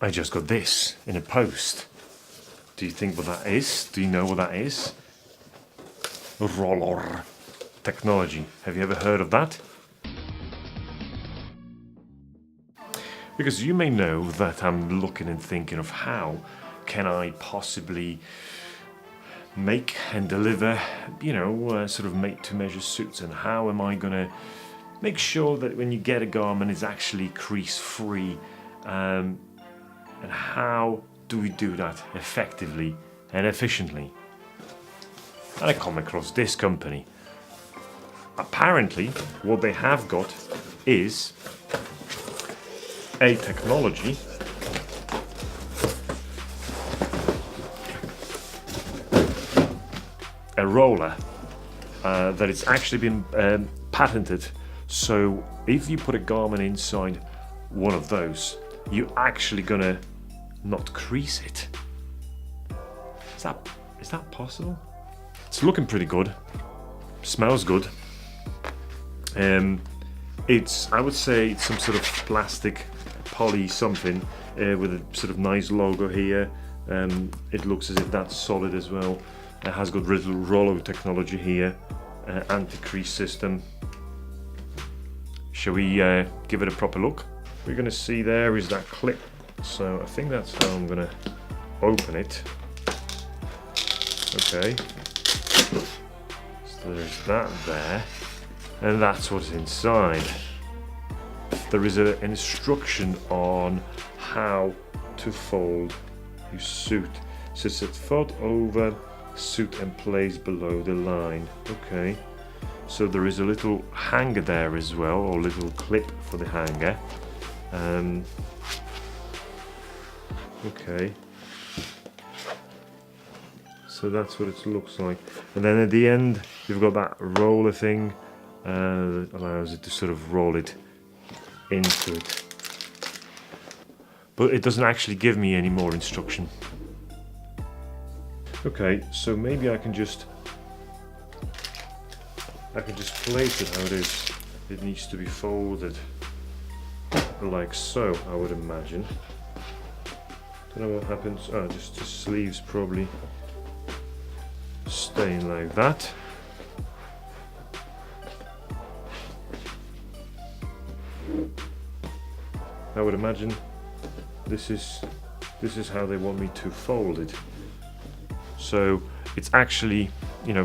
I just got this in a post. Do you think what that is? Do you know what that is? Rollor technology. Have you ever heard of that? Because you may know that I'm looking and thinking of how can I possibly make and deliver, sort of made-to-measure suits, and how am I going to make sure that when you get a garment it's actually crease-free, and how do we do that effectively and efficiently? And I come across this company. Apparently, what they have got is a technology a roller that it's actually been patented. So if you put a garment inside one of those, you're actually gonna not crease it. Is that possible? It's looking pretty good. Smells good. I would say it's some sort of plastic poly something with a sort of nice logo here. It looks as if that's solid as well. It has got little Rollor technology here, anti-crease system. Shall we give it a proper look? We're going to see there is that clip, so I think that's how I'm going to open it. Okay, so there's that there, and that's what's inside. There is an instruction on how to fold your suit. So it's a fold over suit and place below the line. Okay, so there is a little hanger there as well, or little clip for the hanger. Okay, so that's what it looks like, and then at the end you've got that roller thing that allows it to sort of roll it into it, but it doesn't actually give me any more instruction. Okay, so maybe I can just place it how it is. It needs to be folded like so, I would imagine. Don't know what happens. Oh, just the sleeves probably staying like that. I would imagine this is how they want me to fold it. So it's actually,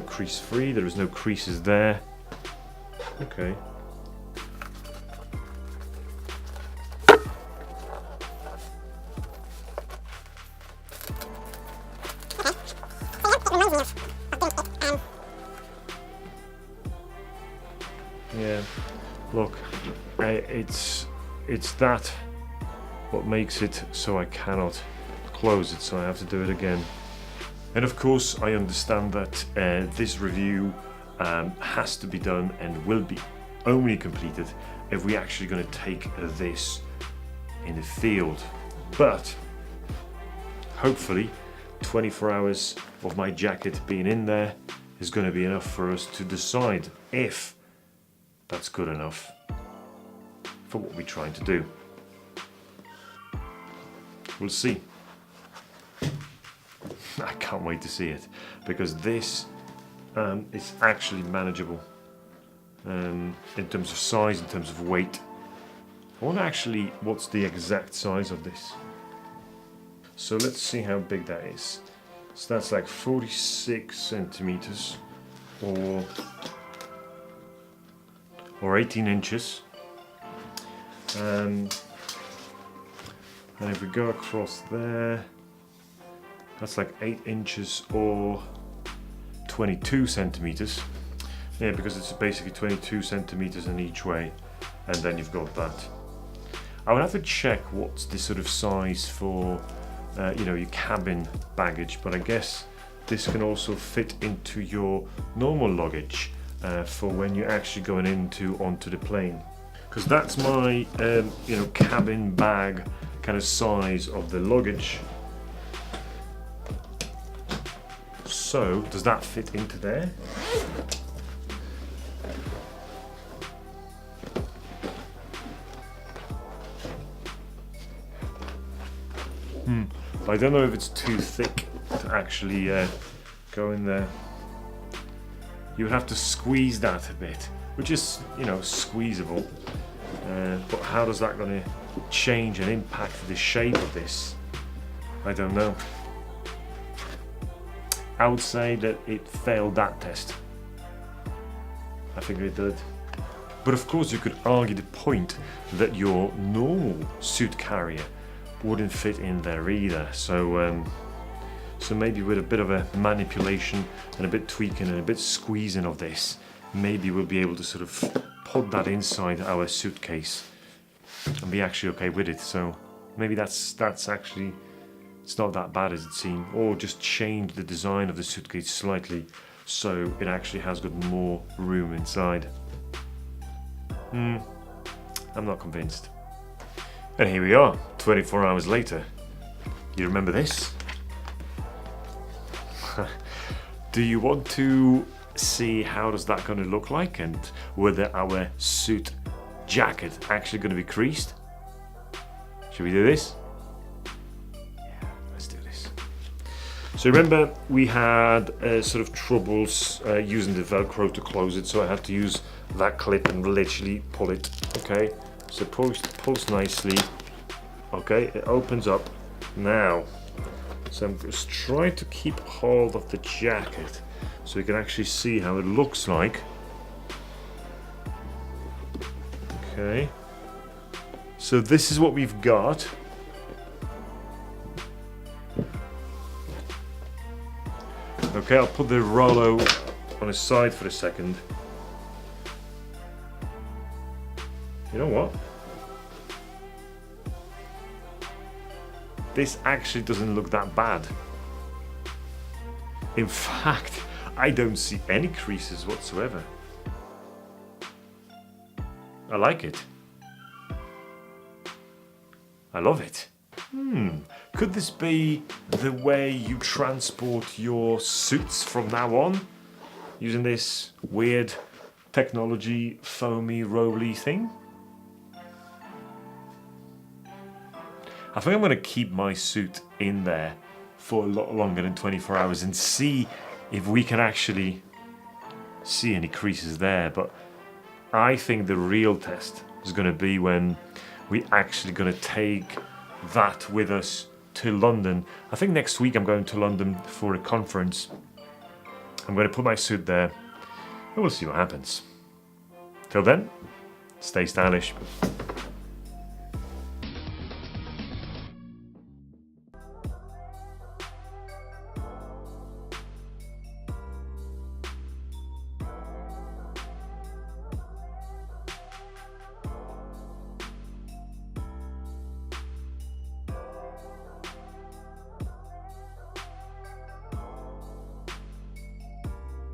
crease free. There is no creases there. Okay. Yeah, look, it's that what makes it so I cannot close it, so I have to do it again. And of course I understand that this review has to be done and will be only completed if we're actually going to take this in the field. But hopefully 24 hours of my jacket being in there is going to be enough for us to decide if that's good enough for what we're trying to do. We'll see. I can't wait to see it, because this is actually manageable in terms of size, in terms of weight. I wonder actually what's the exact size of this. So let's see how big that is. So that's like 46 centimeters or 18 inches. And if we go across there, that's like 8 inches or 22 centimeters. Yeah, because it's basically 22 centimeters in each way, and then you've got that. I would have to check what's the sort of size for your cabin baggage, but I guess this can also fit into your normal luggage for when you're actually going onto the plane, because that's my cabin bag kind of size of the luggage. So does that fit into there? I don't know if it's too thick to actually go in there. You would have to squeeze that a bit, which is, you know, squeezable. But how does that going to change and impact the shape of this? I don't know. I would say that it failed that test. I think it did. But of course you could argue the point that your normal suit carrier wouldn't fit in there either. So so maybe with a bit of a manipulation and a bit tweaking and a bit squeezing of this, maybe we'll be able to sort of put that inside our suitcase and be actually okay with it. So maybe that's actually, it's not that bad as it seemed. Or just change the design of the suitcase slightly so it actually has got more room inside. I'm not convinced. And here we are, 24 hours later. You remember this? Do you want to see how does that going to look like, and whether our suit jacket actually going to be creased? Should we do this? Yeah, let's do this. So remember we had sort of troubles using the Velcro to close it, so I had to use that clip and literally pull it. Okay, so pulls nicely. Okay, it opens up now. So I'm just trying to keep hold of the jacket so you can actually see how it looks like. Okay, so this is what we've got. Okay, I'll put the Rollor on his side for a second. You know what? This actually doesn't look that bad. In fact, I don't see any creases whatsoever. I like it. I love it. Could this be the way you transport your suits from now on? Using this weird technology, foamy, rolly thing? I think I'm going to keep my suit in there for a lot longer than 24 hours and see if we can actually see any creases there. But I think the real test is going to be when we actually going to take that with us to London. I think next week I'm going to London for a conference. I'm going to put my suit there and we'll see what happens. Till then, stay stylish.